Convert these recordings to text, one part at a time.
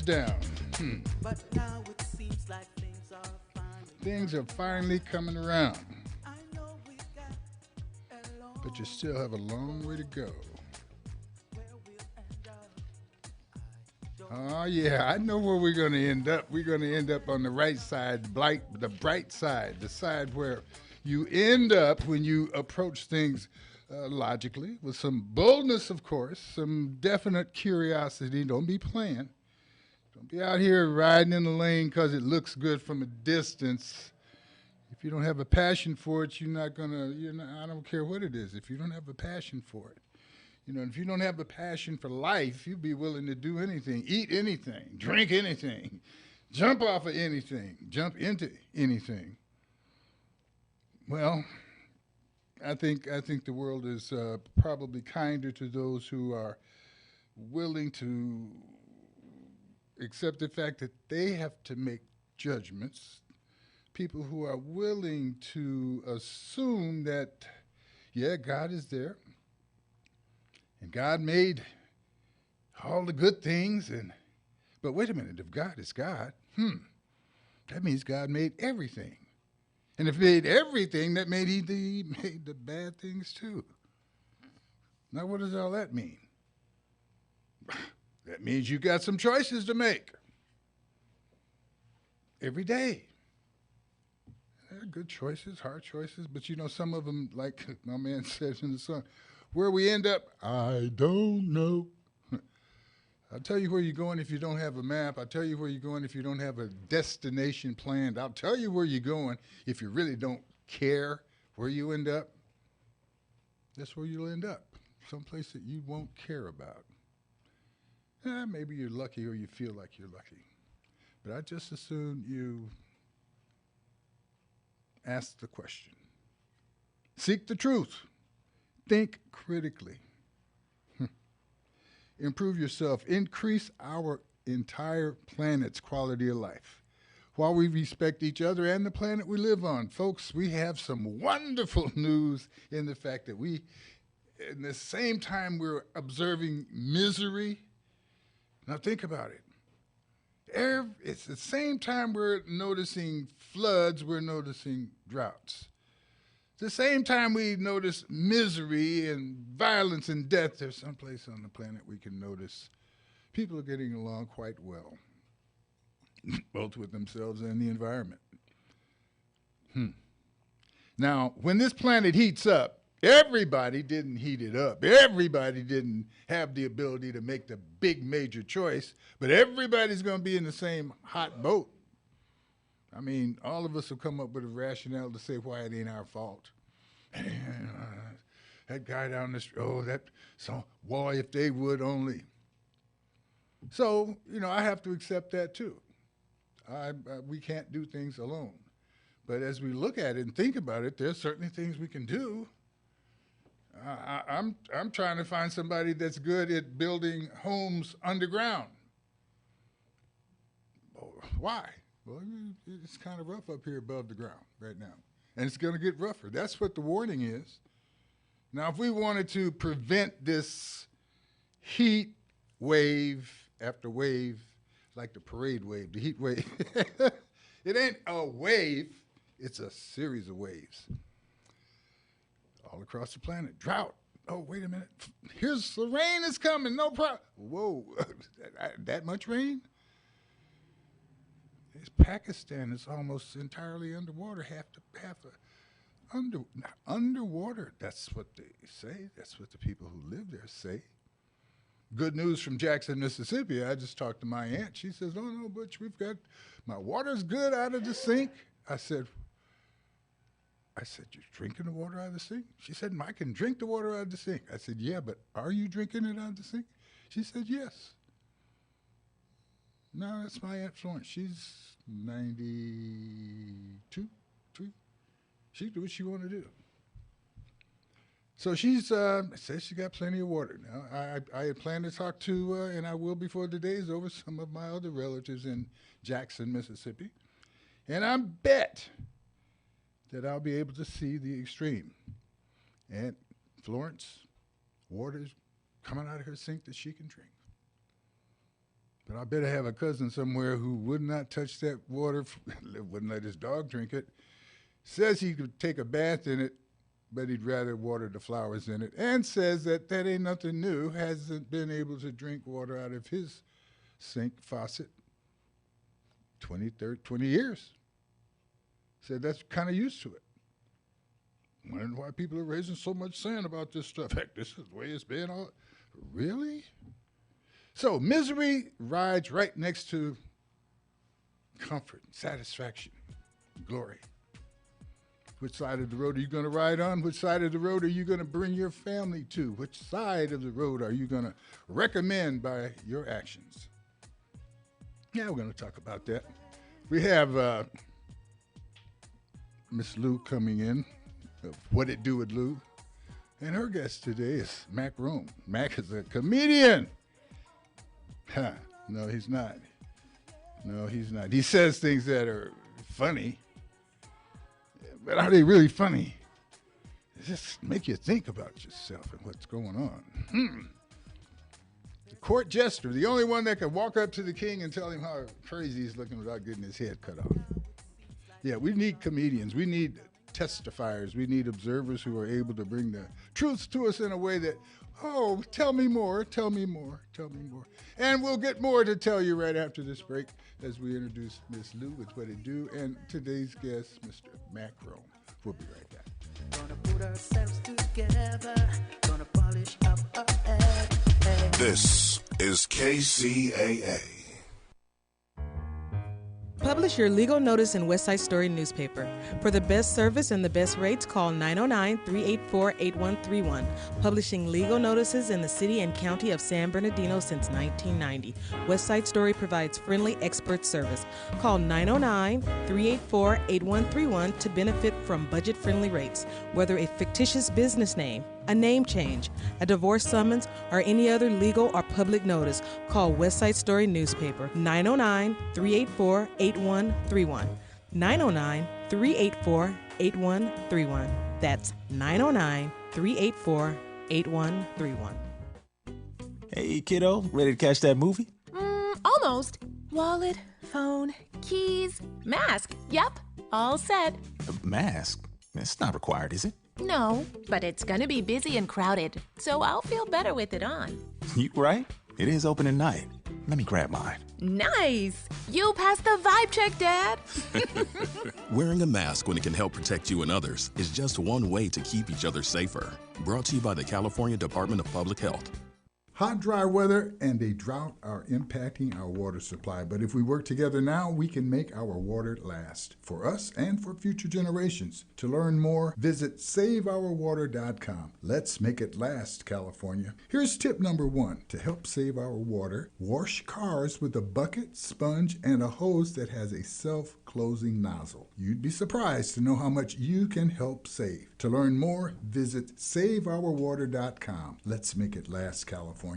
touchdown. Hmm. But now it seems like Things are finally coming around, I know we got a but you long still have a long way to go. where we'll end up. I don't Oh yeah, I know where we're going to end up. We're going to end up on the right side, the bright side, the side where you end up when you approach things logically, with some boldness, of course, some definite curiosity. Don't be playing. Don't be out here riding in the lane because it looks good from a distance. If you don't have a passion for it, you're not gonna. You're not, I don't care what it is. If you don't have a passion for it, if you don't have a passion for life, you'd be willing to do anything, eat anything, drink anything, jump off of anything, jump into anything. Well, I think the world is probably kinder to those who are willing to accept the fact that they have to make judgments. People who are willing to assume that, yeah, God is there and God made all the good things, and but wait a minute, if God is God, that means God made everything. And if he made everything, that made he made the bad things too. Now, what does all that mean? That means you got some choices to make every day. They're good choices, hard choices, but some of them, like my man says in the song, where we end up, I don't know. I'll tell you where you're going if you don't have a map. I'll tell you where you're going if you don't have a destination planned. I'll tell you where you're going if you really don't care where you end up. That's where you'll end up, someplace that you won't care about. Maybe you're lucky or you feel like you're lucky. But I just assume you ask the question. Seek the truth. Think critically. Improve yourself. Increase our entire planet's quality of life. While we respect each other and the planet we live on, folks, we have some wonderful news in the fact that in the same time we're observing misery. Now think about it. It's the same time we're noticing floods, we're noticing droughts. At the same time we notice misery and violence and death, there's someplace on the planet we can notice people are getting along quite well, both with themselves and the environment. Now, when this planet heats up, everybody didn't heat it up. Everybody didn't have the ability to make the big major choice, but everybody's going to be in the same hot boat. I mean, all of us will come up with a rationale to say why it ain't our fault. That guy down the street, so, boy, if they would only. So, I have to accept that too. We can't do things alone. But as we look at it and think about it, there's certainly things we can do. I'm trying to find somebody that's good at building homes underground. Why? Well, it's kind of rough up here above the ground right now, and it's going to get rougher. That's what the warning is. Now, if we wanted to prevent this heat wave after wave, like the parade wave, the heat wave, it ain't a wave, it's a series of waves all across the planet. Drought. Oh, wait a minute. Here's the rain is coming. No problem. Whoa, that much rain? It's Pakistan is almost entirely underwater. Underwater. That's what they say. That's what the people who live there say. Good news from Jackson, Mississippi. I just talked to my aunt. She says, "Oh no, Butch, my water's good out of the sink." I said, "You're drinking the water out of the sink?" She said, "I can drink the water out of the sink." I said, "Yeah, but are you drinking it out of the sink?" She said, "Yes." No, that's my Aunt Florence. She's 92, 3. She can do what she want to do. So she says she got plenty of water. Now, I had planned to talk to, and I will before the day is over, some of my other relatives in Jackson, Mississippi. And I bet that I'll be able to see the extreme. And Florence, water's coming out of her sink that she can drink. But I bet I have a cousin somewhere who would not touch that water, wouldn't let his dog drink it. Says he could take a bath in it, but he'd rather water the flowers in it. And says that ain't nothing new, hasn't been able to drink water out of his sink faucet 20 years. Said that's kind of used to it. Wondering why people are raising so much sand about this stuff. Heck, this is the way it's been all. Really? So misery rides right next to comfort, satisfaction, glory. Which side of the road are you going to ride on? Which side of the road are you going to bring your family to? Which side of the road are you going to recommend by your actions? Yeah, we're going to talk about that. We have Miss Lou coming in, of What It Do with Lou. And her guest today is Mac Rome. Mac is a comedian. No, he's not. No, he's not. He says things that are funny. But are they really funny? It just make you think about yourself and what's going on. The court jester, the only one that could walk up to the king and tell him how crazy he's looking without getting his head cut off. Yeah, we need comedians. We need testifiers. We need observers who are able to bring the truth to us in a way that, oh, tell me more, tell me more, tell me more. And we'll get more to tell you right after this break as we introduce Miss Lou with What It Do and today's guest, Mr. Mac Rome. We'll be right back. Gonna put ourselves together, gonna polish up our head. This is KCAA. Publish your legal notice in West Side Story newspaper. For the best service and the best rates, call 909-384-8131. Publishing legal notices in the city and county of San Bernardino since 1990. West Side Story provides friendly expert service. Call 909-384-8131 to benefit from budget-friendly rates. Whether a fictitious business name, a name change, a divorce summons, or any other legal or public notice, call West Side Story newspaper 909-384-8131. 909-384-8131. That's 909-384-8131. Hey, kiddo, ready to catch that movie? Almost. Wallet, phone, keys, mask. Yep, all set. A mask? It's not required, is it? No, but it's gonna be busy and crowded, so I'll feel better with it on. You right. It is open at night. Let me grab mine. Nice! You passed the vibe check, Dad. Wearing a mask when it can help protect you and others is just one way to keep each other safer. Brought to you by the California Department of Public Health. Hot, dry weather and a drought are impacting our water supply, but if we work together now, we can make our water last for us and for future generations. To learn more, visit SaveOurWater.com. Let's make it last, California. Here's tip number 1. To help save our water, wash cars with a bucket, sponge, and a hose that has a self-closing nozzle. You'd be surprised to know how much you can help save. To learn more, visit SaveOurWater.com. Let's make it last, California.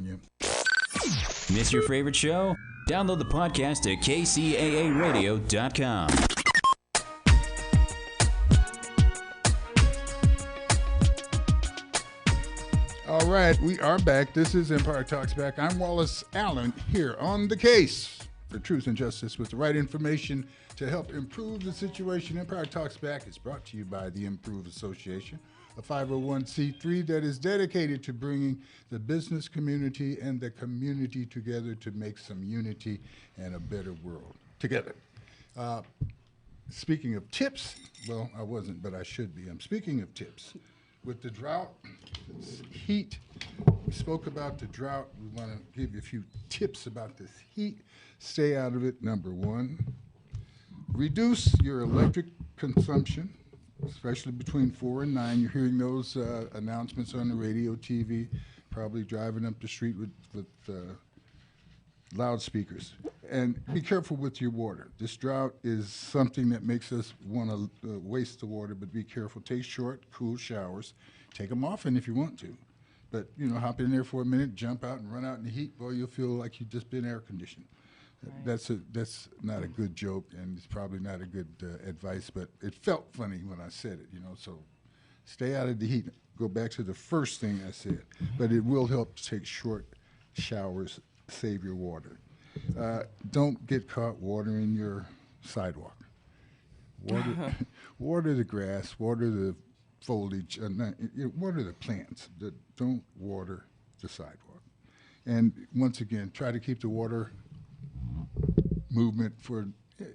Miss your favorite show? Download the podcast at KCAAradio.com. All right, we are back. This is Empire Talks Back. I'm Wallace Allen here on the case for truth and justice with the right information to help improve the situation. Empire Talks Back is brought to you by the Improve Association, a 501c3 that is dedicated to bringing the business community and the community together to make some unity and a better world together. Speaking of tips, well, I wasn't, but I should be. I'm speaking of tips. With the drought, heat, we spoke about the drought. We want to give you a few tips about this heat. Stay out of it, number 1. Reduce your electric consumption, especially between 4 and 9. You're hearing those announcements on the radio, TV, probably driving up the street with loudspeakers. And be careful with your water. This drought is something that makes us want to waste the water, but be careful. Take short, cool showers. Take them often if you want to. But, hop in there for a minute, jump out and run out in the heat. Boy, you'll feel like you've just been air conditioned. Right. That's not a good joke, and it's probably not a good advice, but it felt funny when I said it, so stay out of the heat. Go back to the first thing I said, but it will help to take short showers, save your water. Don't get caught watering your sidewalk. Water, water the grass, water the foliage, water the plants. Don't water the sidewalk. And once again, try to keep the water movement for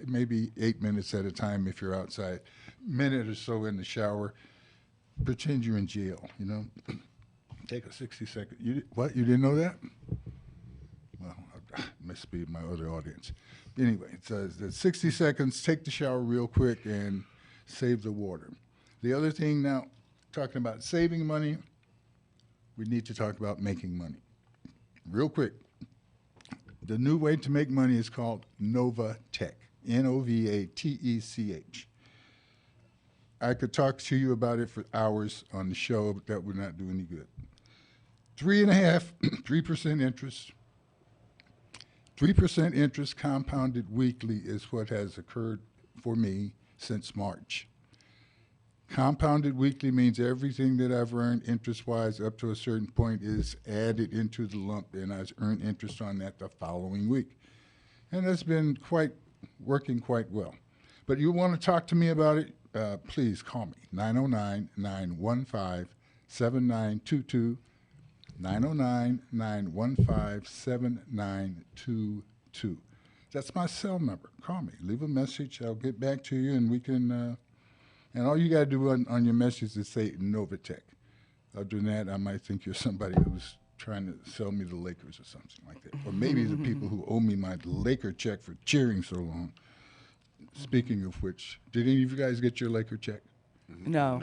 maybe 8 minutes at a time if you're outside. Minute or so in the shower. Pretend you're in jail, Take a 60-second. What? You didn't know that? Well, must be my other audience. Anyway, it says that 60 seconds, take the shower real quick and save the water. The other thing now, talking about saving money, we need to talk about making money. Real quick. The new way to make money is called Nova Tech, Novatech. I could talk to you about it for hours on the show, but that would not do any good. 3% interest. 3% interest compounded weekly is what has occurred for me since March. Compounded weekly means everything that I've earned interest-wise up to a certain point is added into the lump, and I've earned interest on that the following week. And that's been working quite well. But you want to talk to me about it, please call me, 909-915-7922, 909-915-7922. That's my cell number. Call me. Leave a message. I'll get back to you, and we can... and all you got to do on your message is say Novatech. Other than that, I might think you're somebody who's trying to sell me the Lakers or something like that. Or maybe the people who owe me my Laker check for cheering so long. Speaking of which, did any of you guys get your Laker check? No.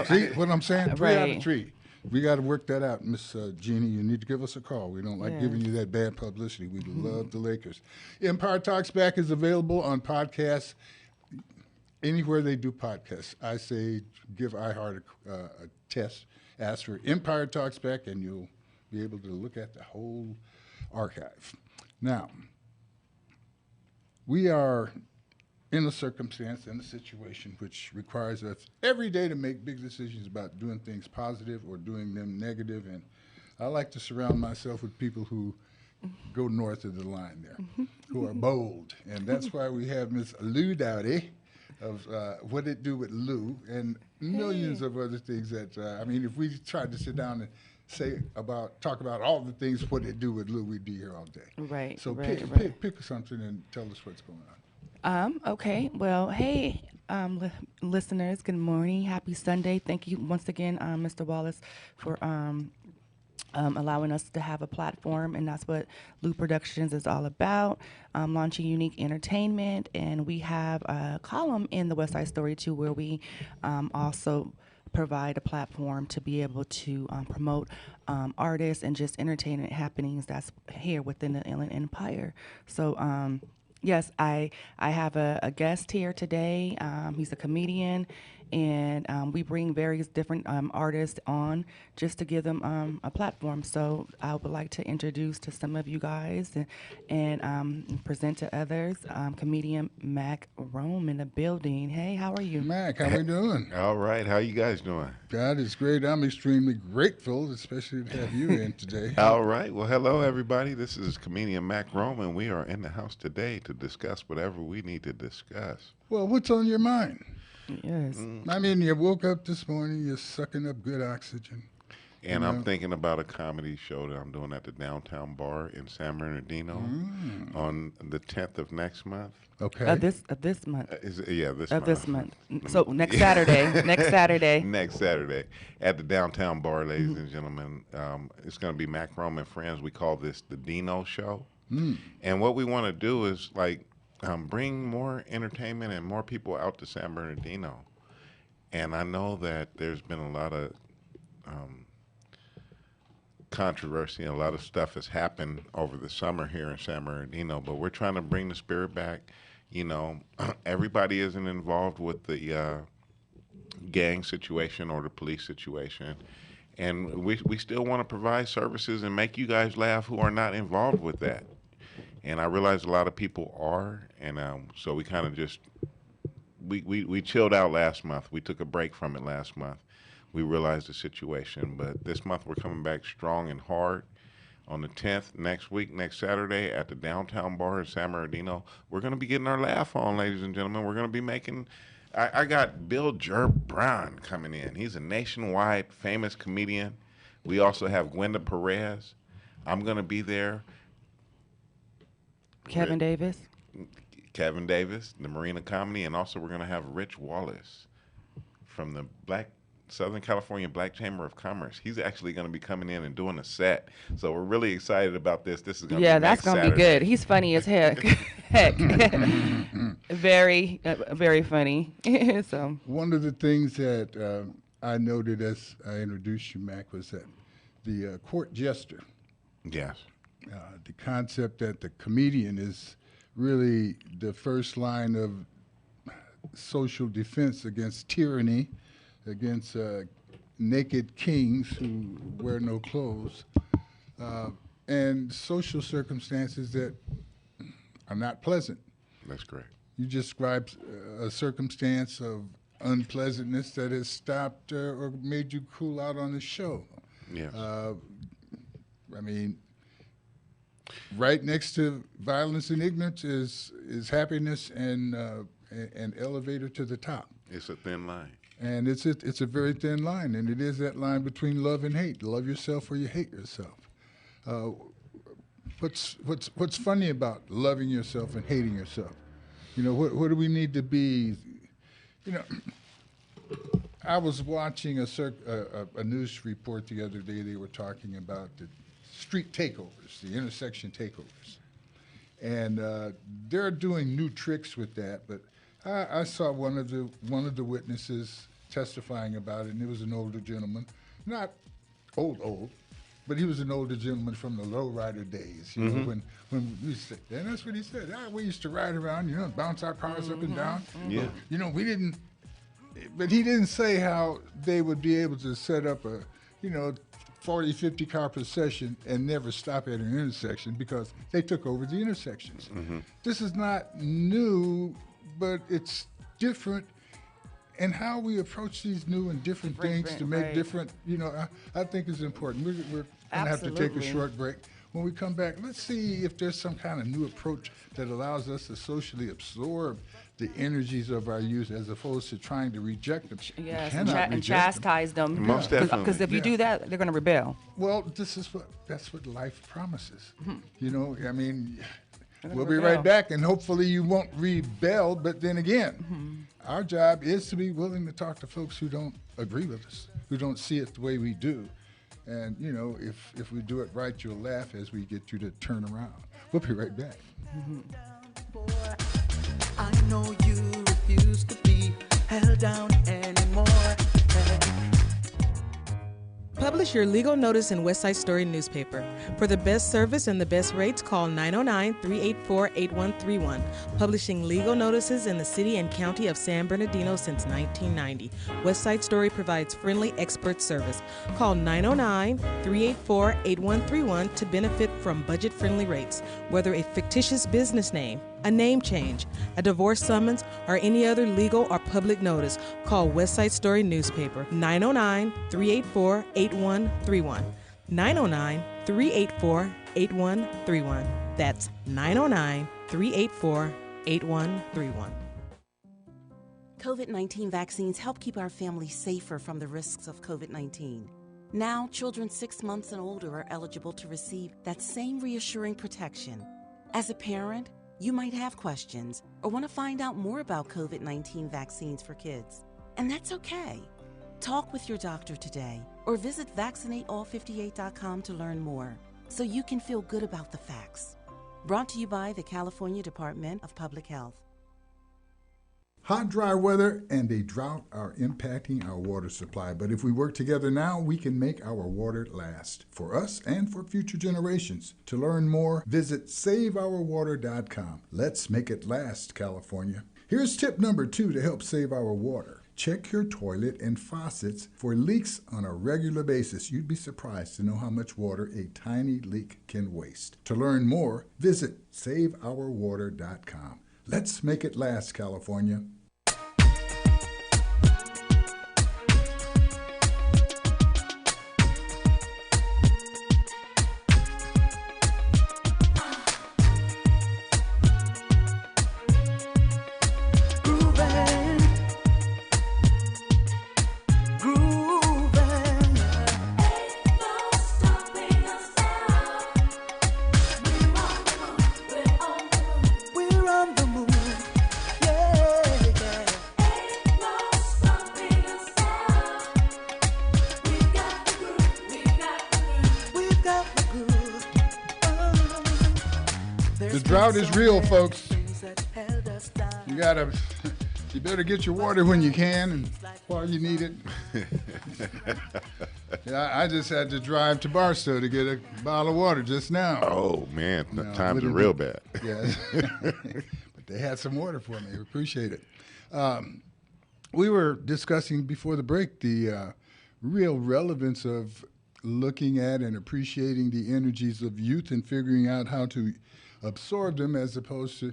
See what I'm saying? 3 out of Right. 3. We got to work that out, Miss Jeannie. You need to give us a call. We don't like Yeah. giving you that bad publicity. We love the Lakers. Empire Talks Back is available on podcasts. Anywhere they do podcasts, I say give iHeart a test, ask for Empire Talks Back, and you'll be able to look at the whole archive. Now, we are in a circumstance, in a situation which requires us every day to make big decisions about doing things positive or doing them negative, and I like to surround myself with people who go north of the line there, who are bold, and that's why we have Miss Lou Dowdy of What It Do with Lou, and millions of other things that, if we tried to sit down and talk about all the things What It Do with Lou, we'd be here all day. Right. So right, pick something and tell us what's going on. Okay. Well, hey, listeners, good morning. Happy Sunday. Thank you once again, Mr. Wallace, for allowing us to have a platform, and that's what Lou Productions is all about, launching unique entertainment. And we have a column in the West Side Story, too, where we also provide a platform to be able to promote artists and just entertainment happenings that's here within the Inland Empire. So, yes, I have a guest here today. He's a comedian, and we bring various different artists on just to give them a platform. So I would like to introduce to some of you guys and present to others comedian Mac Rome in the building. Hey, how are you? Mac, how we doing? All right, how you guys doing? God is great. I'm extremely grateful, especially to have you in today. All right, well, hello, everybody. This is comedian Mac Rome, and we are in the house today to discuss whatever we need to discuss. Well, what's on your mind? Yes. You woke up this morning, you're sucking up good oxygen. And I'm thinking about a comedy show that I'm doing at the Downtown Bar in San Bernardino on the 10th of next month. Okay. This month. This month. So next Saturday. Next Saturday. Next Saturday at the Downtown Bar, ladies and gentlemen. It's going to be Mac Rome and Friends. We call this the Dino Show. And what we want to do is bring more entertainment and more people out to San Bernardino. And I know that there's been a lot of controversy and a lot of stuff has happened over the summer here in San Bernardino, but we're trying to bring the spirit back. Everybody isn't involved with the gang situation or the police situation. And we still want to provide services and make you guys laugh who are not involved with that. And I realize a lot of people are, and so we kind of just, we chilled out last month. We took a break from it last month. We realized the situation, but this month we're coming back strong and hard on the 10th, next Saturday, at the Downtown Bar in San Bernardino. We're going to be getting our laugh on, ladies and gentlemen. We're going to be making... I got Bill Brown coming in. He's a nationwide famous comedian. We also have Gwenda Perez. I'm going to be there. Kevin Davis, the Marina Comedy, and also we're going to have Rich Wallace from the Southern California Black Chamber of Commerce. He's actually going to be coming in and doing a set. So we're really excited about this. This is going to be that's going to be good. He's funny as heck. Very, very funny. So one of the things that I noted as I introduced you, Mac, was that the court jester. Yes. The concept that the comedian is really the first line of social defense against tyranny, against naked kings who wear no clothes, and social circumstances that are not pleasant. That's correct. You described a circumstance of unpleasantness that has stopped or made you cool out on the show. Yes. I mean, right next to violence and ignorance is happiness and an elevator to the top. It's a thin line. And it's a very thin line, and it is that line between love and hate. Love yourself or you hate yourself. What's funny about loving yourself and hating yourself? You know, what do we need to be? You know, I was watching a news report the other day. They were talking about the street takeovers, the intersection takeovers, and they're doing new tricks with that. But I saw one of the witnesses testifying about it, and it was an older gentleman, not old, but he was an older gentleman from the lowrider days, you know, when we said, and that's what he said. We used to ride around, you know, bounce our cars up and down. Yeah. You know, but he didn't say how they would be able to set up a, 40, 50 car procession and never stop at an intersection because they took over the intersections. Mm-hmm. This is not new, but it's different. And how we approach these new and different things to make different, I think is important. We're going to have to take a short break. When we come back, let's see if there's some kind of new approach that allows us to socially absorb the energies of our youth as opposed to trying to reject them. Yes, and chastise them. Most definitely. Because if you do that, they're going to rebel. Well, that's what life promises. Mm-hmm. I mean, we'll be right back, and hopefully you won't rebel. But then again, our job is to be willing to talk to folks who don't agree with us, who don't see it the way we do. And, if we do it right, you'll laugh as we get you to turn around. We'll be right back. I know you refuse to be held down anymore. Publish your legal notice in West Side Story newspaper. For the best service and the best rates, call 909-384-8131. Publishing legal notices in the city and county of San Bernardino since 1990. West Side Story provides friendly expert service. Call 909-384-8131 to benefit from budget-friendly rates. Whether a fictitious business name, a name change, a divorce summons, or any other legal or public notice, call West Side Story newspaper 909-384-8131. 909-384-8131. That's 909-384-8131. COVID-19 vaccines help keep our families safer from the risks of COVID-19. Now, children 6 months and older are eligible to receive that same reassuring protection. As a parent, you might have questions or want to find out more about COVID-19 vaccines for kids. And that's okay. Talk with your doctor today or visit vaccinateall58.com to learn more so you can feel good about the facts. Brought to you by the California Department of Public Health. Hot, dry weather and a drought are impacting our water supply, but if we work together now, we can make our water last for us and for future generations. To learn more, visit SaveOurWater.com. Let's make it last, California. Here's tip number 2 to help save our water. Check your toilet and faucets for leaks on a regular basis. You'd be surprised to know how much water a tiny leak can waste. To learn more, visit SaveOurWater.com. Let's make it last, California. drought is real, folks. You better get your water when you can and while you need it. Yeah, I just had to drive to Barstow to get a bottle of water just now. Oh, man, times are real bad. Yeah, but they had some water for me. Appreciate it. We were discussing before the break the real relevance of looking at and appreciating the energies of youth and figuring out how to absorb them as opposed to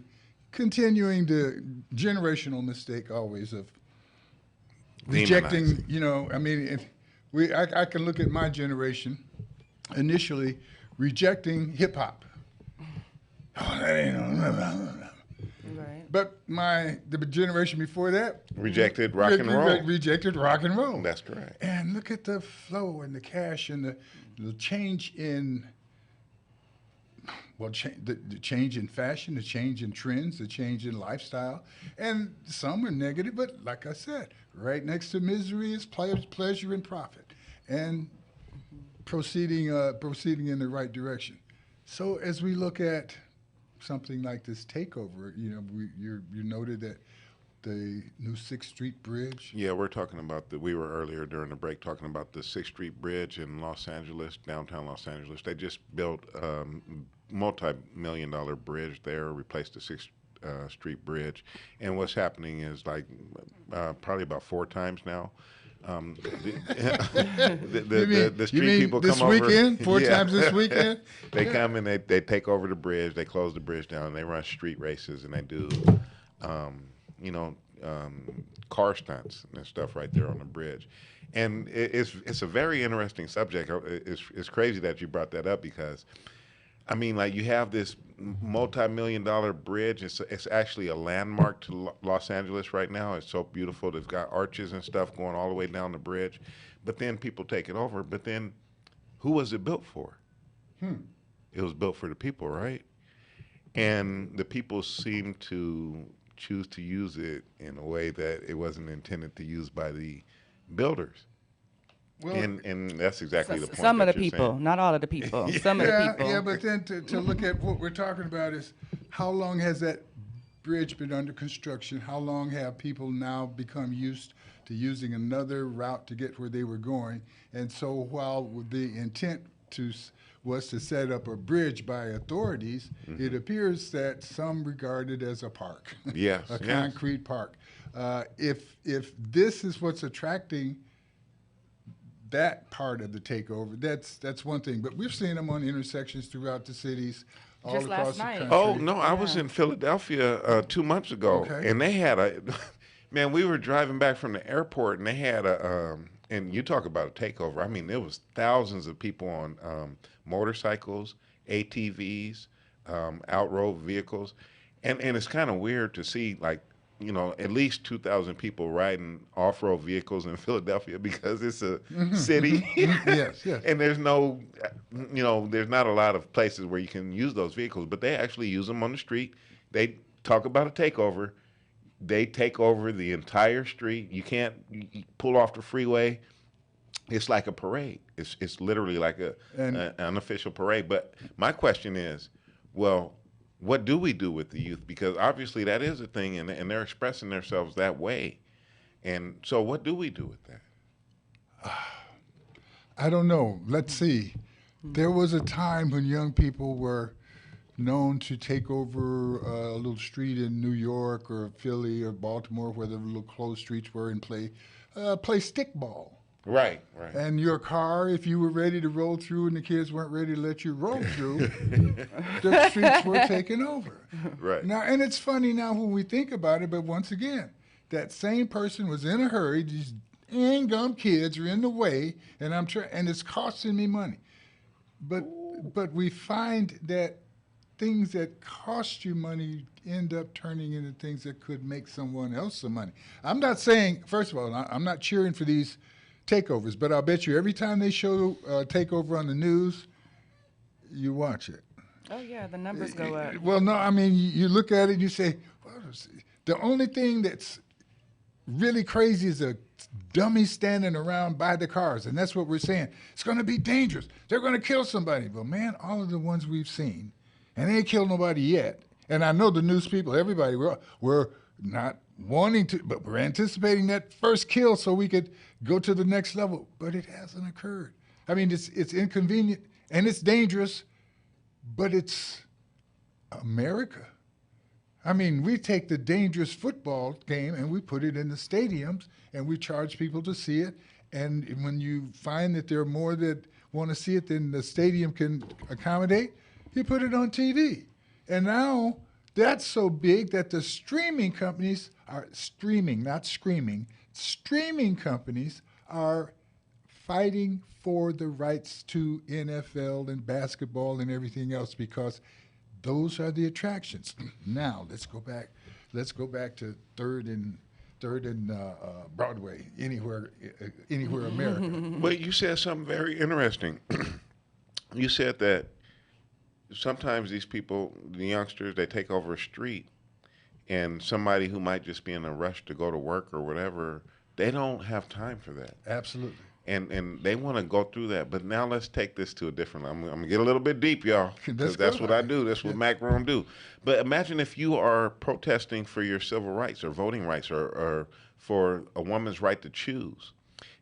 continuing the generational mistake always of rejecting, I mean, I can look at my generation initially rejecting hip hop. Oh, that ain't right. But the generation before that rejected rock and roll. Rejected rock and roll. That's correct. And look at the flow and the cash and the change in. Well, the change in fashion, the change in trends, the change in lifestyle, and some are negative, but like I said, right next to misery is pleasure and profit, and proceeding in the right direction. So as we look at something like this takeover, you noted that the new 6th Street Bridge. Yeah, we're talking about we were earlier during the break talking about the 6th Street Bridge in Los Angeles, downtown Los Angeles. They just built multi-million-dollar bridge there, replaced the 6th Street Bridge. And what's happening is like probably about 4 times now. The street people come over. This weekend? 4 times this weekend? They come and they take over the bridge. They close the bridge down. They run street races and they do, car stunts and stuff right there on the bridge. And it's a very interesting subject. It's crazy that you brought that up because, I mean, like you have this multi-million-dollar bridge. It's actually a landmark to Los Angeles right now. It's so beautiful. They've got arches and stuff going all the way down the bridge. But then people take it over. But then who was it built for? It was built for the people, right? And the people seem to choose to use it in a way that it wasn't intended to use by the builders. Well, and that's exactly the point. Some of the people, saying. Not all of the people. Some of the people. Yeah, but then to look at what we're talking about is how long has that bridge been under construction? How long have people now become used to using another route to get where they were going? And so while the intent was to set up a bridge by authorities, it appears that some regard it as a park, a concrete park. If this is what's attracting that part of the takeover, that's one thing. But we've seen them on intersections throughout the cities, all just across last night. the country. Oh no, I was in Philadelphia 2 months ago, and they had man. We were driving back from the airport, and they had and you talk about a takeover. I mean, there was thousands of people on motorcycles, ATVs, outroad vehicles, and it's kind of weird to see like, at least 2,000 people riding off-road vehicles in Philadelphia because it's a city. Yes. And there's no, there's not a lot of places where you can use those vehicles, but they actually use them on the street. They talk about a takeover. They take over the entire street. You can't pull off the freeway. It's like a parade. It's literally like an unofficial parade. But my question is, well, what do we do with the youth? Because obviously that is a thing, and they're expressing themselves that way. And so what do we do with that? I don't know. Let's see. There was a time when young people were known to take over a little street in New York or Philly or Baltimore, where the little closed streets were, and play stickball. Right. And your car, if you were ready to roll through and the kids weren't ready to let you roll through, the streets were taken over. Right. Now, and it's funny now when we think about it, but once again, that same person was in a hurry. These gum kids are in the way, and and it's costing me money. But we find that things that cost you money end up turning into things that could make someone else some money. I'm not saying, first of all, I'm not cheering for these takeovers, but I'll bet you every time they show takeover on the news, you watch it. Oh yeah, the numbers go up. Well, no, I mean, you look at it and you say, well, the only thing that's really crazy is a dummy standing around by the cars, and that's what we're saying. It's going to be dangerous. They're going to kill somebody. Well, man, all of the ones we've seen and they ain't killed nobody yet. And I know the news people, everybody, we're not wanting to, but we're anticipating that first kill so we could go to the next level. But it hasn't occurred. I mean, it's inconvenient and it's dangerous, but it's America. I mean, we take the dangerous football game and we put it in the stadiums and we charge people to see it. And when you find that there are more that want to see it than the stadium can accommodate, you put it on TV. And now that's so big that the streaming companies are streaming, not screaming. Streaming companies are fighting for the rights to NFL and basketball and everything else because those are the attractions. Now let's go back. Let's go back to Third and Broadway, anywhere America. But you said something very interesting. You said that sometimes these people, the youngsters, they take over a street, and somebody who might just be in a rush to go to work or whatever, they don't have time for that. Absolutely. And they want to go through that. But now let's take this to a different level. I'm going to get a little bit deep, y'all, because that's what I do. That's what Mac Rome do. But imagine if you are protesting for your civil rights or voting rights or for a woman's right to choose,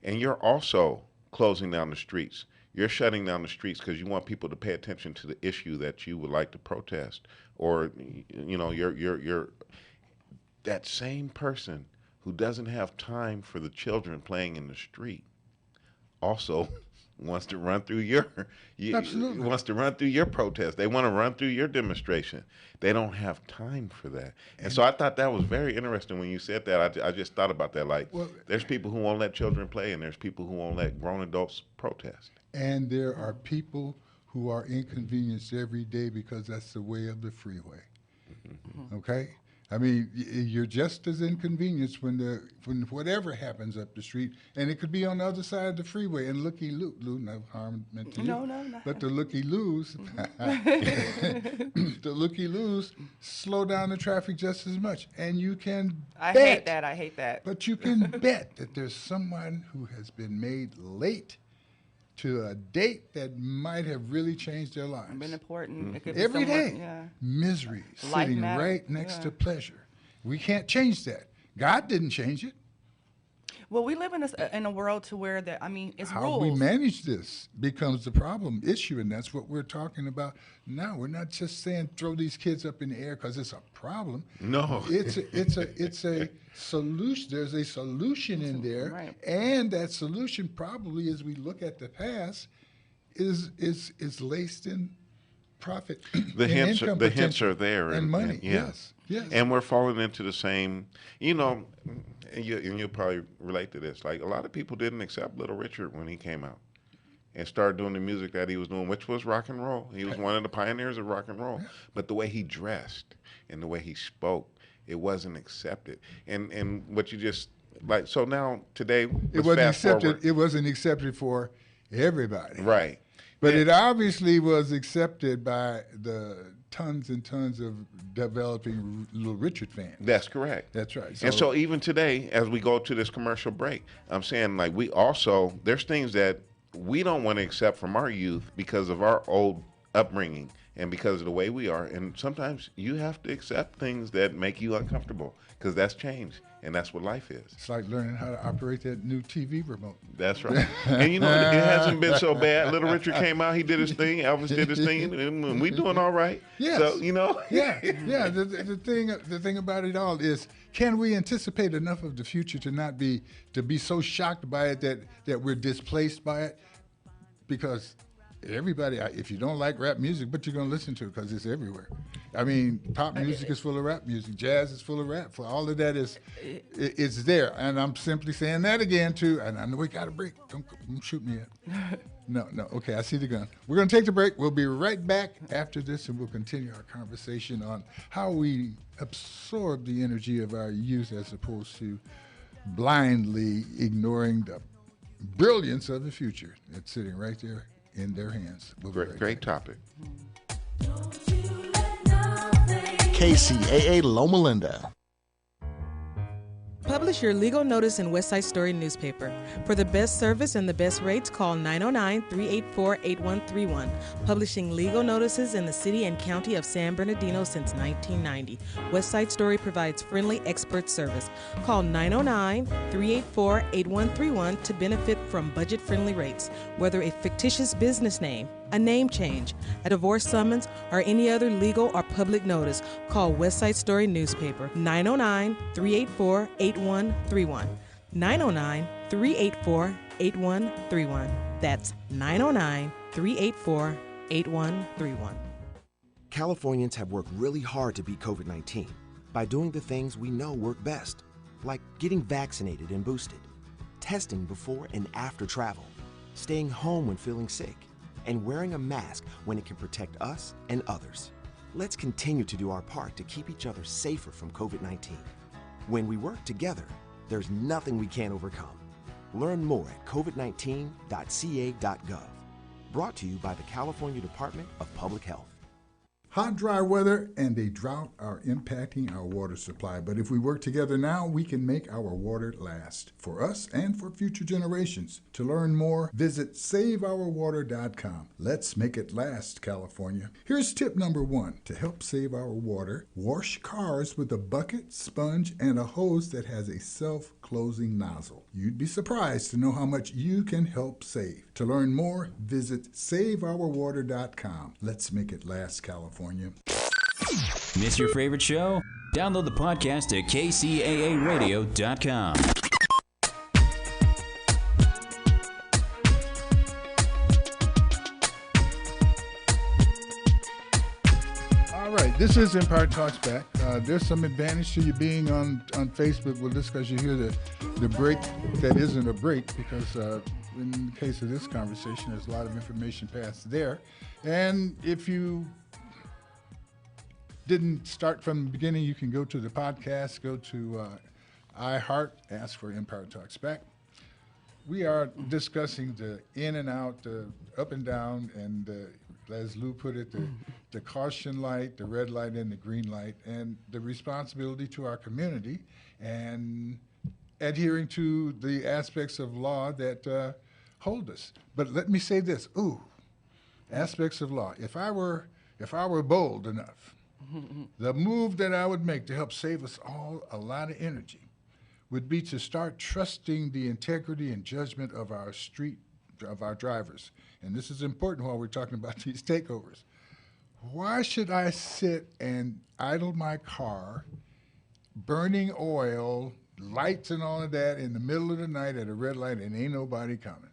and you're also closing down the streets. You're shutting down the streets because you want people to pay attention to the issue that you would like to protest. Or, you know, you're that same person who doesn't have time for the children playing in the street also wants to run through wants to run through your protest. They want to run through your demonstration. They don't have time for that. And so I thought that was very interesting when you said that. I just thought about that. Like, there's people who won't let children play, and there's people who won't let grown adults protest. And there are people who are inconvenienced every day because that's the way of the freeway. Mm-hmm. Okay? I mean, you're just as inconvenienced when whatever happens up the street, and it could be on the other side of the freeway. And looky-loo, no harm meant to you. No, but the looky-loos, the looky-loos slow down the traffic just as much. And you can I hate that. But you can bet that there's someone who has been made late to a date that might have really changed their lives. Been important. It could Every be day, yeah. Misery sitting right next to pleasure. We can't change that. God didn't change it. Well, we live in a world to where it's How rules. we manage this becomes the problem issue, and that's what we're talking about now. We're not just saying throw these kids up in the air because it's a problem. No, it's a solution. There's a solution in there, right. And that solution probably, as we look at the past, is laced in profit. The hints are there, and money. Yes. And we're falling into the same, and you'll probably relate to this. Like, a lot of people didn't accept Little Richard when he came out and started doing the music that he was doing, which was rock and roll. He was one of the pioneers of rock and roll. Yeah. But the way he dressed and the way he spoke, it wasn't accepted. And what you just, like, so now today, it wasn't accepted. It wasn't accepted for everybody. Right. But it obviously was accepted by the tons and tons of developing Little Richard fans. That's correct. That's right. And so even today, as we go to this commercial break, I'm saying, like, there's things that we don't want to accept from our youth because of our old upbringing and because of the way we are. And sometimes you have to accept things that make you uncomfortable because that's change. And that's what life is. It's like learning how to operate that new TV remote. That's right. And it hasn't been so bad. Little Richard came out, he did his thing, Elvis did his thing, and we doing all right. Yes. So, Yeah. The thing about it all is, can we anticipate enough of the future to be so shocked by it that we're displaced by it? Because everybody, if you don't like rap music, but you're going to listen to it because it's everywhere. I mean, pop music is full of rap music. Jazz is full of rap. For all of that it's there. And I'm simply saying that again, too. And I know we got a break. Don't shoot me yet. No. Okay, I see the gun. We're going to take the break. We'll be right back after this, and we'll continue our conversation on how we absorb the energy of our youth as opposed to blindly ignoring the brilliance of the future that's sitting right there in their hands. Great topic. KCAA Loma Linda. Publish your legal notice in West Side Story newspaper. For the best service and the best rates, call 909-384-8131. Publishing legal notices in the city and county of San Bernardino since 1990. West Side Story provides friendly expert service. Call 909-384-8131 to benefit from budget-friendly rates. Whether a fictitious business name, a name change, a divorce summons, or any other legal or public notice, call West Side Story newspaper 909-384-8131. 909-384-8131. That's 909-384-8131. Californians have worked really hard to beat COVID-19 by doing the things we know work best, like getting vaccinated and boosted, testing before and after travel, staying home when feeling sick, and wearing a mask when it can protect us and others. Let's continue to do our part to keep each other safer from COVID-19. When we work together, there's nothing we can't overcome. Learn more at covid19.ca.gov. Brought to you by the California Department of Public Health. Hot, dry weather and a drought are impacting our water supply, but if we work together now, we can make our water last for us and for future generations. To learn more, visit SaveOurWater.com. Let's make it last, California. Here's tip number 1. To help save our water, wash cars with a bucket, sponge, and a hose that has a self-closing nozzle. You'd be surprised to know how much you can help save. To learn more, visit SaveOurWater.com. Let's make it last, California. Miss your favorite show? Download the podcast at KCAAradio.com. All right, this is Empire Talks Back. There's some advantage to you being on Facebook with this because you hear the break that isn't a break because in the case of this conversation, there's a lot of information passed there. And if you didn't start from the beginning, you can go to the podcast, go to iHeart, ask for Empire Talks Back. We are discussing the in and out, the up and down, and as Lou put it, the caution light, the red light, and the green light, and the responsibility to our community, and adhering to the aspects of law that hold us. But let me say this, aspects of law. If I were bold enough, the move that I would make to help save us all a lot of energy would be to start trusting the integrity and judgment of our drivers. And this is important while we're talking about these takeovers. Why should I sit and idle my car, burning oil, lights and all of that in the middle of the night at a red light and ain't nobody coming?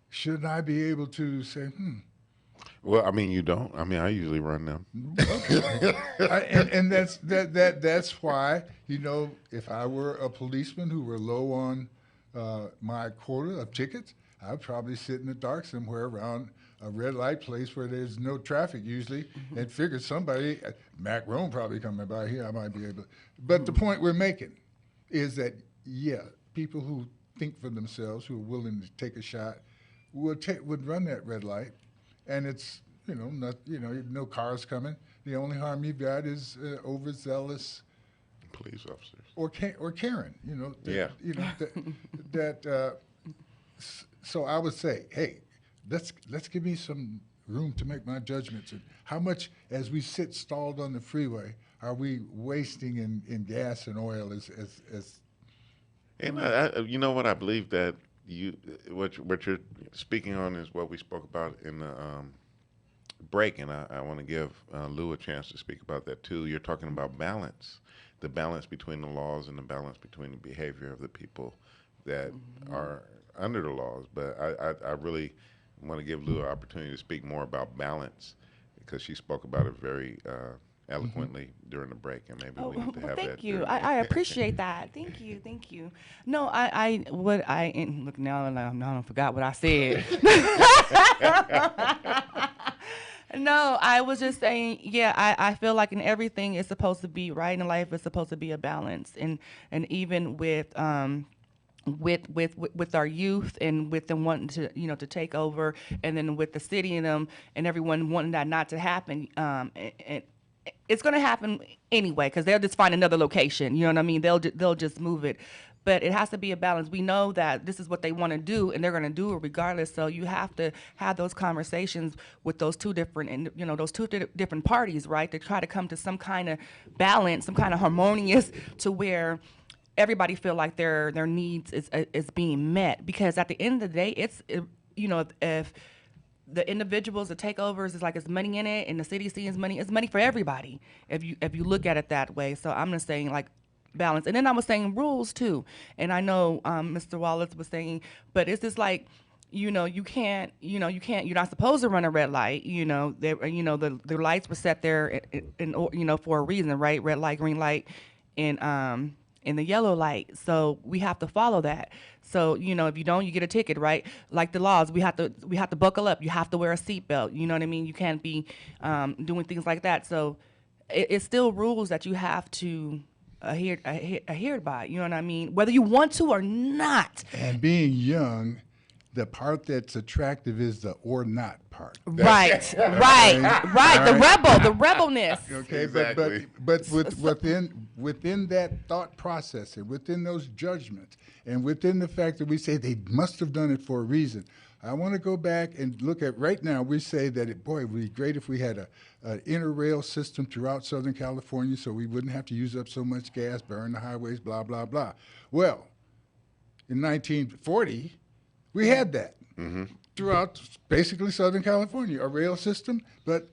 Shouldn't I be able to say, Well, I mean, you don't. I mean, I usually run them. Okay. and that's why, if I were a policeman who were low on my quota of tickets, I'd probably sit in the dark somewhere around a red light place where there's no traffic usually, and figure somebody, Mac Rome probably coming by here, I might be able to. But the point we're making is that, people who think for themselves, who are willing to take a shot, would run that red light. And it's, no cars coming. The only harm you've got is overzealous police officers or Karen. So I would say, hey, let's give me some room to make my judgments. And how much, as we sit stalled on the freeway, are we wasting in gas and oil? And you know what? I believe that what you're speaking on is what we spoke about in the break, and I want to give Lou a chance to speak about that too. You're talking about balance, the balance between the laws and the balance between the behavior of the people that are under the laws. But I really want to give Lou an opportunity to speak more about balance because she spoke about it very eloquently during the break, and maybe we need to have that. Thank you. I appreciate that. Thank you. No, look now, and I forgot what I said. No, I was just saying, I feel like in everything it's supposed to be right in life. It's supposed to be a balance, and even with our youth and with them wanting to to take over, and then with the city and them and everyone wanting that not to happen, it's going to happen anyway because they'll just find another location. You know what I mean? They'll just move it. But it has to be a balance. We know that this is what they want to do, and they're going to do it regardless. So you have to have those conversations with those two different, different parties, right? To try to come to some kind of balance, some kind of harmonious, to where everybody feel like their needs is being met. Because at the end of the day, if the individuals, the takeovers, is like it's money in it, and the city sees money. It's money for everybody. If you look at it that way. So I'm just saying, like, balance. And then I was saying rules too. And I know Mr. Wallace was saying, but it's just like, you can't, you're not supposed to run a red light. The lights were set there for a reason, right? Red light, green light, and the yellow light. So we have to follow that. So, if you don't, you get a ticket, right? Like the laws, we have to buckle up. You have to wear a seatbelt. You know what I mean? You can't be doing things like that. So it's still rules that you have to adhered by, you know what I mean? Whether you want to or not. And being young, the part that's attractive is the or not part. Right. The rebelness. Okay, exactly. but within that thought process and within those judgments and within the fact that we say they must have done it for a reason, I want to go back and look at right now. We say that it would be great if we had an interrail system throughout Southern California so we wouldn't have to use up so much gas, burn the highways, blah, blah, blah. Well, in 1940, we had that throughout basically Southern California, a rail system, but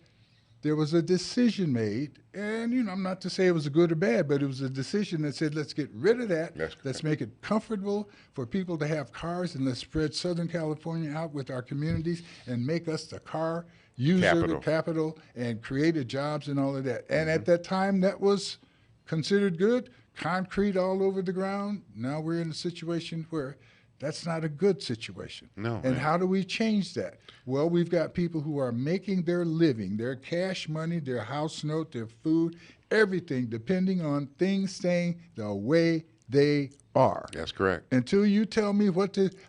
there was a decision made, and I'm not to say it was a good or bad, but it was a decision that said, let's get rid of that. Let's make it comfortable for people to have cars, and let's spread Southern California out with our communities and make us the car user, the capital, and created jobs and all of that. And at that time, that was considered good. Concrete all over the ground. Now we're in a situation where that's not a good situation. No. And how do we change that? Well, we've got people who are making their living, their cash money, their house note, their food, everything depending on things staying the way they are. That's correct. Until you tell me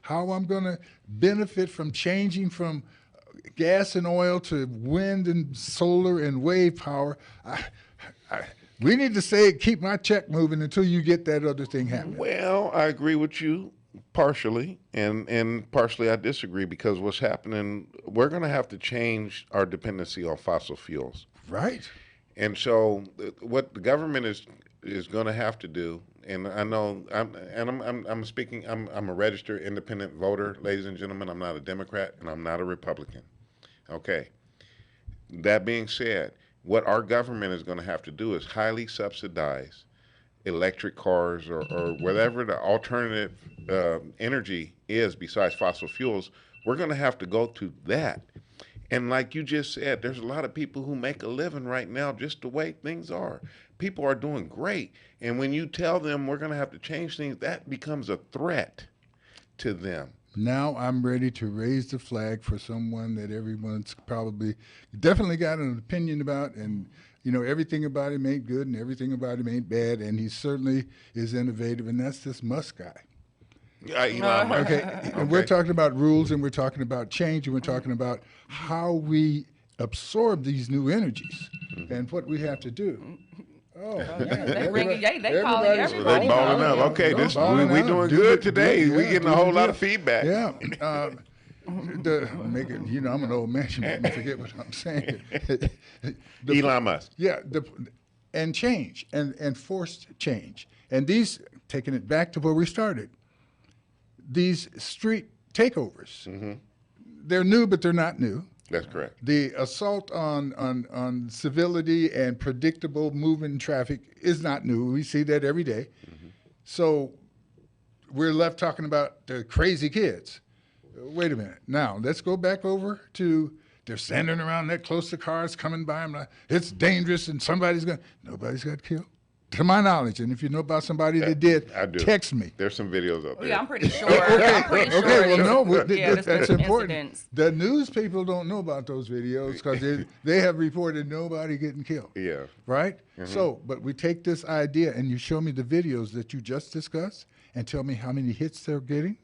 how I'm going to benefit from changing from gas and oil to wind and solar and wave power, we need to keep my check moving until you get that other thing happening. Well, I agree with you partially, and partially I disagree, because what's happening, we're going to have to change our dependency on fossil fuels. Right. And so what the government is going to have to do, and I know I'm speaking, I'm a registered independent voter, ladies and gentlemen. I'm not a Democrat and I'm not a Republican. Okay. That being said, what our government is going to have to do is highly subsidize electric cars or whatever the alternative energy is besides fossil fuels. We're going to have to go to that. And like you just said, there's a lot of people who make a living right now just the way things are. People are doing great. And when you tell them we're going to have to change things, that becomes a threat to them. Now I'm ready to raise the flag for someone that everyone's definitely got an opinion about, and everything about him ain't good and everything about him ain't bad, and he certainly is innovative, and that's this Musk guy. Okay. And we're talking about rules, and we're talking about change, and we're talking about how we absorb these new energies and what we have to do. Oh, man. They calling everybody. They balling up. Okay, we doing good today. We getting a whole lot of feedback. Yeah. I'm an old man. You make me forget what I'm saying. Elon Musk. Yeah, and change and forced change. And these, taking it back to where we started, these street takeovers, they're new, but they're not new. That's correct. The assault on civility and predictable moving traffic is not new. We see that every day. So we're left talking about the crazy kids. Wait a minute. Now, let's go back over to they're standing around that close to cars coming by. I'm like, it's dangerous and nobody's got killed. To my knowledge, and if you know about somebody that did, I do. Text me. There's some videos up there. Yeah, I'm pretty sure. Okay, well, no, that's important. Incidents. The news people don't know about those videos because they have reported nobody getting killed. Yeah. Right? So, but we take this idea and you show me the videos that you just discussed and tell me how many hits they're getting.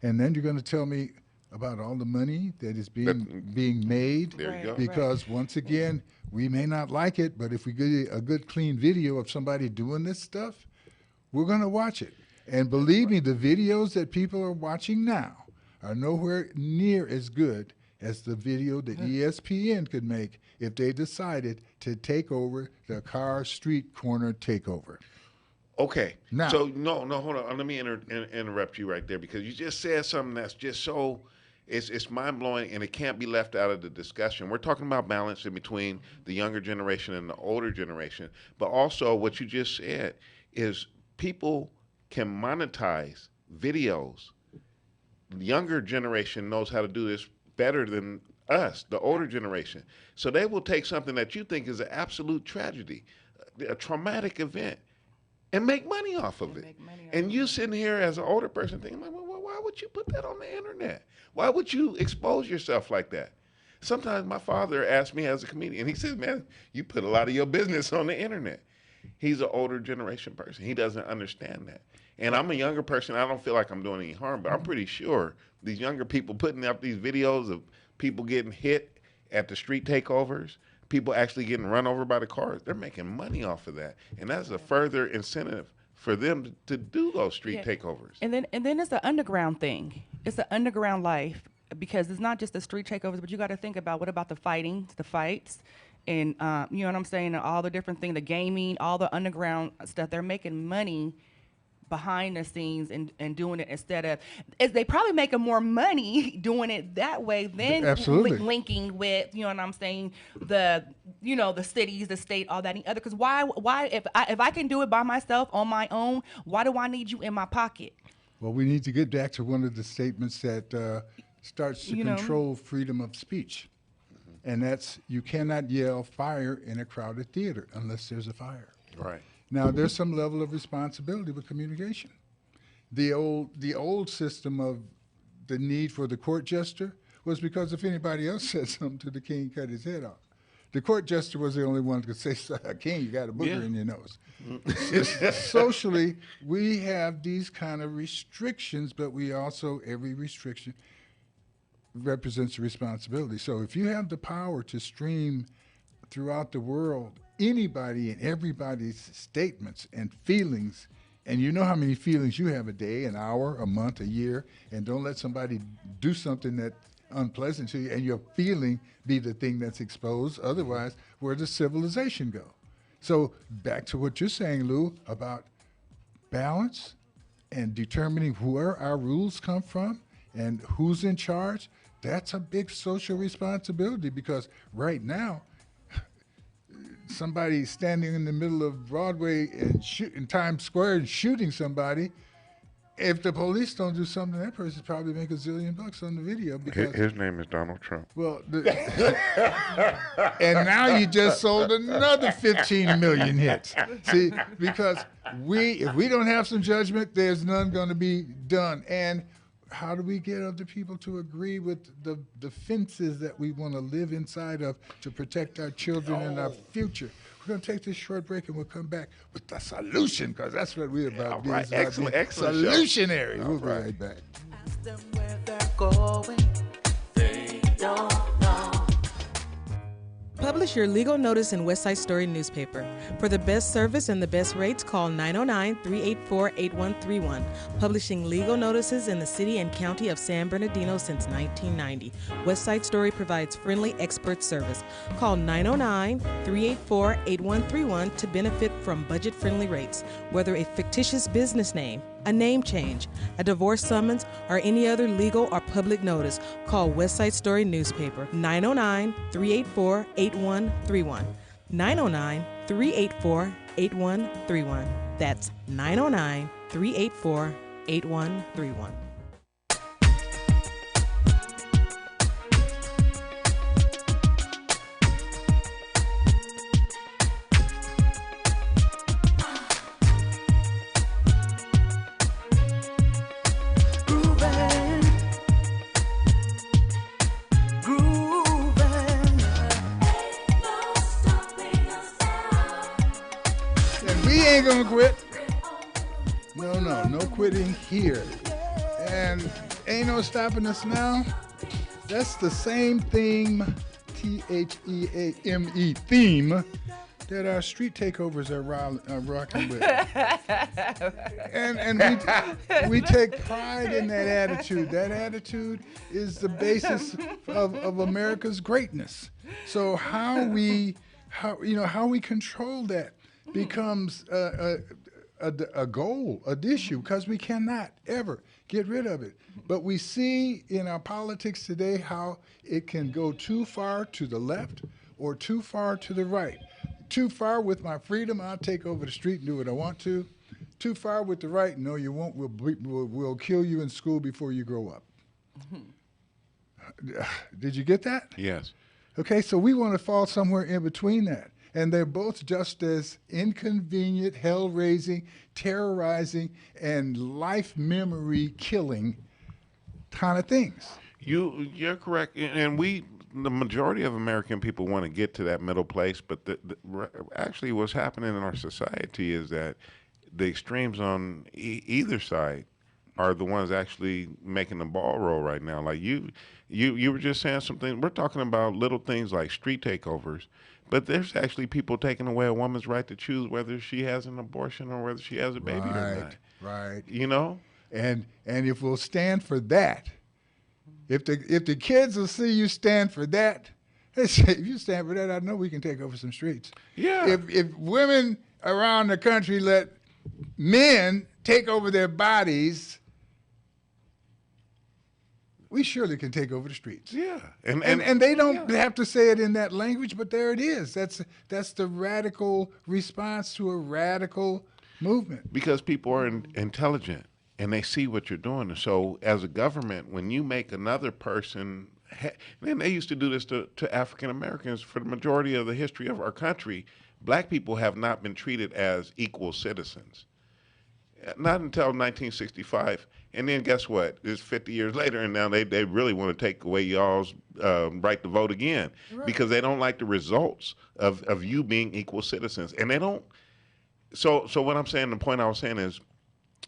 And then you're going to tell me about all the money that is being made. There you go. Because once again, we may not like it, but if we get a good clean video of somebody doing this stuff, we're going to watch it. And believe me, the videos that people are watching now are nowhere near as good as the video that ESPN could make if they decided to take over the car street corner takeover. Okay. Now, so no, hold on. Let me interrupt you right there, because you just said something that's just so it's mind blowing, and it can't be left out of the discussion. We're talking about balance in between the younger generation and the older generation, but also what you just said is people can monetize videos. The younger generation knows how to do this better than us, the older generation. So they will take something that you think is an absolute tragedy, a traumatic event, and make money off of it. And you sitting here as an older person thinking, well, why would you put that on the internet? Why would you expose yourself like that? Sometimes my father asked me as a comedian, he says, man, you put a lot of your business on the internet. He's an older generation person. He doesn't understand that. And I'm a younger person. I don't feel like I'm doing any harm, but I'm pretty sure these younger people putting up these videos of people getting hit at the street takeovers, people actually getting run over by the cars, they're making money off of that. And that's a further incentive for them to do those street takeovers. And then it's the underground thing. It's the underground life, because it's not just the street takeovers, but you got to think about what about the fights, and you know what I'm saying, and all the different things, the gaming, all the underground stuff. They're making money behind the scenes and doing it instead of, they probably making more money doing it that way than linking with, you know what I'm saying, the cities, the state, all that and the other. Because why if I can do it by myself on my own, why do I need you in my pocket? Well, we need to get back to one of the statements that starts to control freedom of speech. And that's, you cannot yell fire in a crowded theater unless there's a fire. Right. Now, there's some level of responsibility with communication. The old system of the need for the court jester was because if anybody else said something to the king, cut his head off. The court jester was the only one who could say, king, you got a booger in your nose. Socially, we have these kind of restrictions, but we also, every restriction represents a responsibility. So if you have the power to stream throughout the world anybody and everybody's statements and feelings, and you know how many feelings you have a day, an hour, a month, a year, and don't let somebody do something that's unpleasant to you and your feeling be the thing that's exposed. Otherwise, where does civilization go? So back to what you're saying, Lou, about balance and determining where our rules come from and who's in charge. That's a big social responsibility, because right now, somebody standing in the middle of Broadway and in Times Square and shooting somebody, if the police don't do something, that person's probably make $1 zillion on the video. Because his name is Donald Trump. Well, and now you just sold another 15 million hits. See, because if we don't have some judgment, there's none going to be done. And how do we get other people to agree with the fences that we want to live inside of to protect our children and our future? We're going to take this short break, and we'll come back with the solution, because that's what we're about. All right. Excellent Solutionary. We'll be right back. Ask them where they're going. They don't know. Publish your legal notice in West Side Story newspaper. For the best service and the best rates, call 909-384-8131. Publishing legal notices in the city and county of San Bernardino since 1990. West Side Story provides friendly expert service. Call 909-384-8131 to benefit from budget-friendly rates. Whether a fictitious business name, a name change, a divorce summons, or any other legal or public notice, call West Side Story newspaper 909-384-8131. 909-384-8131. That's 909-384-8131. Gonna quit. No quitting here. And ain't no stopping us now. That's the same theme, Theame, theme, that our street takeovers are rocking with. and we take pride in that attitude. That attitude is the basis of America's greatness. So how we control that becomes a goal, an issue, because we cannot ever get rid of it. But we see in our politics today how it can go too far to the left or too far to the right. Too far with my freedom, I'll take over the street and do what I want to. Too far with the right, no, you won't. We'll kill you in school before you grow up. Did you get that? Yes. Okay, so we want to fall somewhere in between that. And they're both just as inconvenient, hell-raising, terrorizing, and life memory killing kind of things. You're correct, and the majority of American people want to get to that middle place, but actually what's happening in our society is that the extremes on either side are the ones actually making the ball roll right now. Like you were just saying something. We're talking about little things like street takeovers, but there's actually people taking away a woman's right to choose whether she has an abortion or whether she has a baby or not. Right. You know? And if we'll stand for that, if the kids will see you stand for that, they say, if you stand for that, I know we can take over some streets. Yeah. If women around the country let men take over their bodies, we surely can take over the streets. Yeah. And they don't have to say it in that language, but there it is. That's the radical response to a radical movement. Because people are intelligent and they see what you're doing. And so as a government, when you make another person, and they used to do this to African Americans for the majority of the history of our country, black people have not been treated as equal citizens. Not until 1965. And then guess what? It's 50 years later, and now they really want to take away y'all's right to vote again, because they don't like the results of you being equal citizens. And they don't. So what I'm saying, the point I was saying is,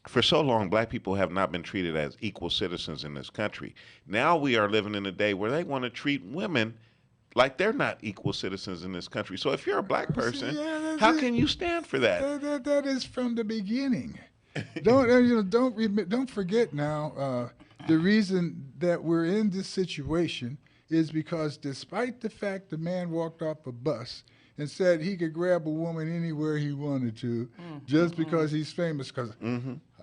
for so long, black people have not been treated as equal citizens in this country. Now we are living in a day where they want to treat women like they're not equal citizens in this country. So if you're a black person, how can you stand for that? That is from the beginning. Don't forget now. The reason that we're in this situation is because, despite the fact the man walked off a bus and said he could grab a woman anywhere he wanted to, just because he's famous. Because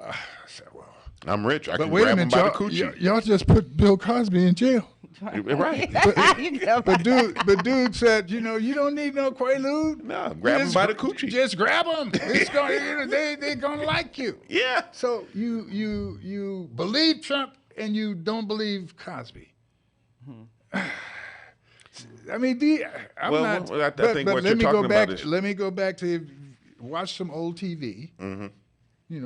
I said, well, I'm rich. I can wait grab a him minute, by the coochie. y'all just put Bill Cosby in jail. Right. But dude said, you don't need no Quaalude. No, grab him by the coochie. Just grab them. It's going, they're gonna like you. Yeah. So you believe Trump and you don't believe Cosby. I mean, I think what you're talking about is. Let me go back to watch some old TV.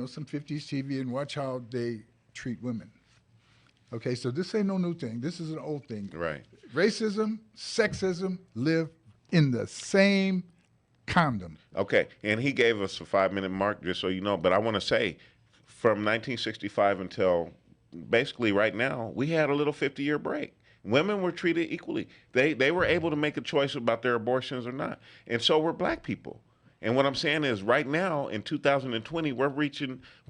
Some 50s TV, and watch how they treat women. Okay, so this ain't no new thing. This is an old thing. Right. Racism, sexism live in the same condom. Okay, and he gave us a 5-minute mark, just so you know, but I want to say, from 1965 until basically right now, we had a little 50-year break. Women were treated equally. They were able to make a choice about their abortions or not, and so were black people. And what I'm saying is, right now in 2020, we're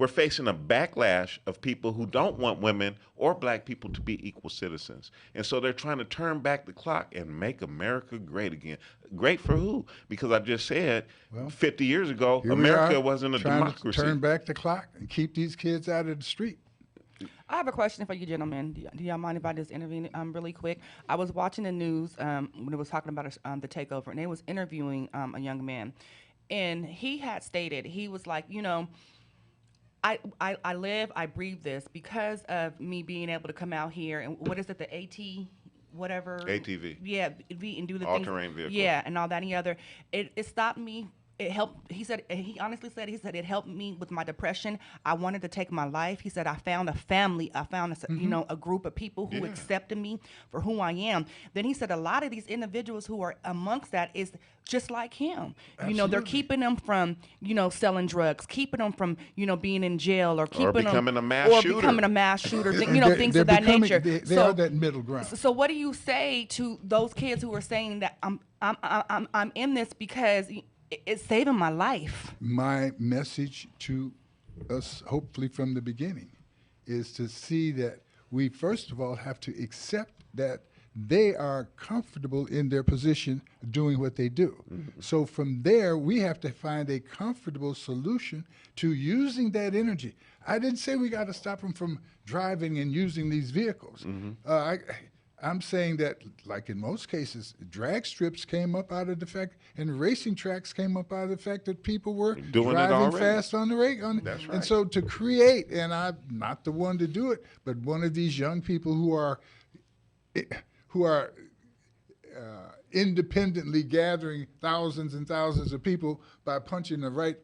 facing a backlash of people who don't want women or black people to be equal citizens. And so they're trying to turn back the clock and make America great again. Great for who? Because I just said, 50 years ago, America wasn't a democracy. To turn back the clock and keep these kids out of the street. I have a question for you, gentlemen. Do y'all mind if I just intervene really quick? I was watching the news when it was talking about the takeover, and they was interviewing a young man. And he had stated, he was like, I live, I breathe this because of me being able to come out here and what is it, the whatever? ATV. Yeah, and do the all-terrain vehicle. Yeah, and all that and the other. It stopped me it helped. He said, he honestly said, it helped me with my depression. I wanted to take my life. He said, I found a family. I found a group of people who accepted me for who I am. Then he said, a lot of these individuals who are amongst that is just like him. Absolutely. They're keeping them from, selling drugs, keeping them from, being in jail, or keeping becoming them, a mass shooter. becoming a mass shooter. Things They're of that becoming- nature. They are that middle ground. So what do you say to those kids who are saying that I'm in this because it's saving my life? My message to us, hopefully from the beginning, is to see that we first of all have to accept that they are comfortable in their position doing what they do. So from there, we have to find a comfortable solution to using that energy. I didn't say we got to stop them from driving and using these vehicles. I'm saying that, like in most cases, drag strips came up out of the fact, and racing tracks came up out of the fact that people were driving fast on the rake. That's right. And so to create, and I'm not the one to do it, but one of these young people who are independently gathering thousands and thousands of people by punching the right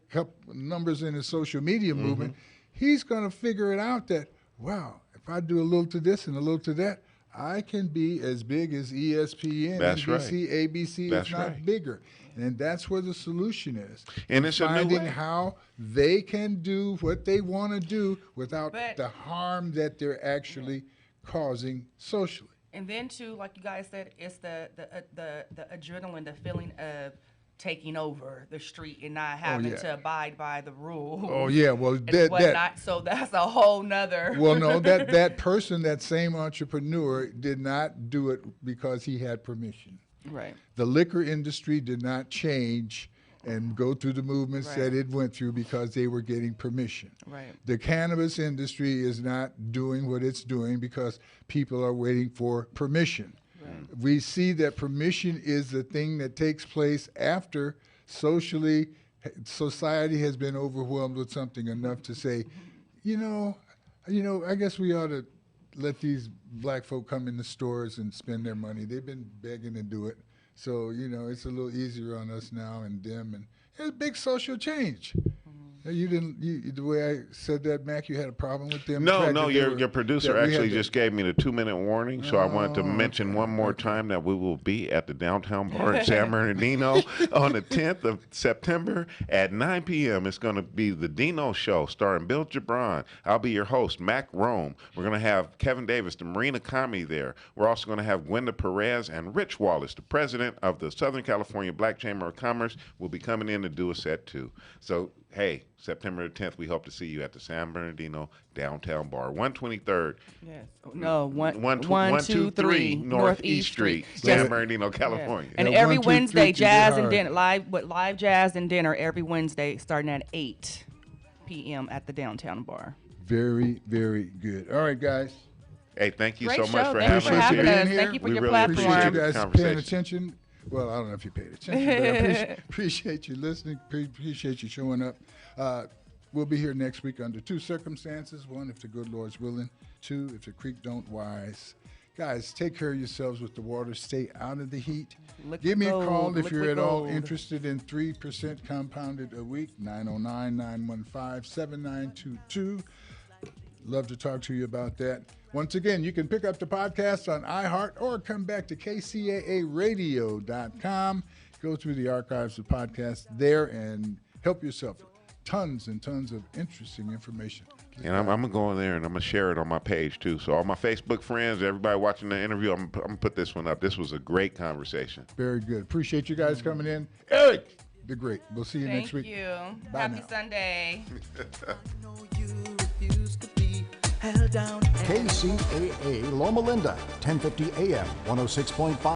numbers in his social media movement, he's going to figure it out that, wow, if I do a little to this and a little to that, I can be as big as ESPN, That's NBC, right. ABC, That's if not right. bigger. And that's where the solution is. And it's a new finding way. how they can do what they want to do without the harm that they're actually causing socially. And then too, like you guys said, it's the adrenaline, the feeling of taking over the street and not having to abide by the rules. Oh yeah, well so that's a whole nother. Well, no, that person, that same entrepreneur, did not do it because he had permission. Right. The liquor industry did not change and go through the movements that it went through because they were getting permission. Right. The cannabis industry is not doing what it's doing because people are waiting for permission. Right. We see that permission is the thing that takes place after society has been overwhelmed with something enough to say, I guess we ought to let these black folk come in the stores and spend their money. They've been begging to do it. So, it's a little easier on us now and them. And it's a big social change. The way I said that, Mac, you had a problem with them? No, your producer actually just gave me the 2-minute warning, so I wanted to mention one more time that we will be at the Downtown Bar in San Bernardino on the 10th of September at 9 p.m. It's going to be the Dino Show starring Bill Gibran. I'll be your host, Mac Rome. We're going to have Kevin Davis, the Marina Comedy there. We're also going to have Gwenda Perez and Rich Wallace, the president of the Southern California Black Chamber of Commerce, will be coming in to do a set too. So, hey, September 10th, we hope to see you at the San Bernardino Downtown Bar, 123rd. Yes. No, 123 Northeast Street, San Bernardino, California. Yes. And every Wednesday, jazz and dinner, live jazz and dinner every Wednesday, starting at 8 p.m. at the Downtown Bar. Very, very good. All right, guys. Hey, thank you Great so much show. for Thanks having us here. Thank you for your really platform. Appreciate you appreciate guys the paying conversation. attention. Well, I don't know if you paid attention, but I appreciate you listening. Appreciate you showing up. We'll be here next week under 2 circumstances. 1, if the good Lord's willing. 2, if the creek don't wise. Guys, take care of yourselves with the water. Stay out of the heat. Give me a call if you're at all interested in 3% compounded a week. 909-915-7922. Love to talk to you about that. Once again, you can pick up the podcast on iHeart or come back to KCAAradio.com. Go through the archives of podcasts there and help yourself. Tons and tons of interesting information. And I'm going to go in there and I'm going to share it on my page too. So all my Facebook friends, everybody watching the interview, I'm going to put this one up. This was a great conversation. Very good. Appreciate you guys coming in. Eric, the great. We'll see you next week. Thank you. Bye Happy now. Sunday. Held down. KCAA Loma Linda, 1050 AM, 106.5.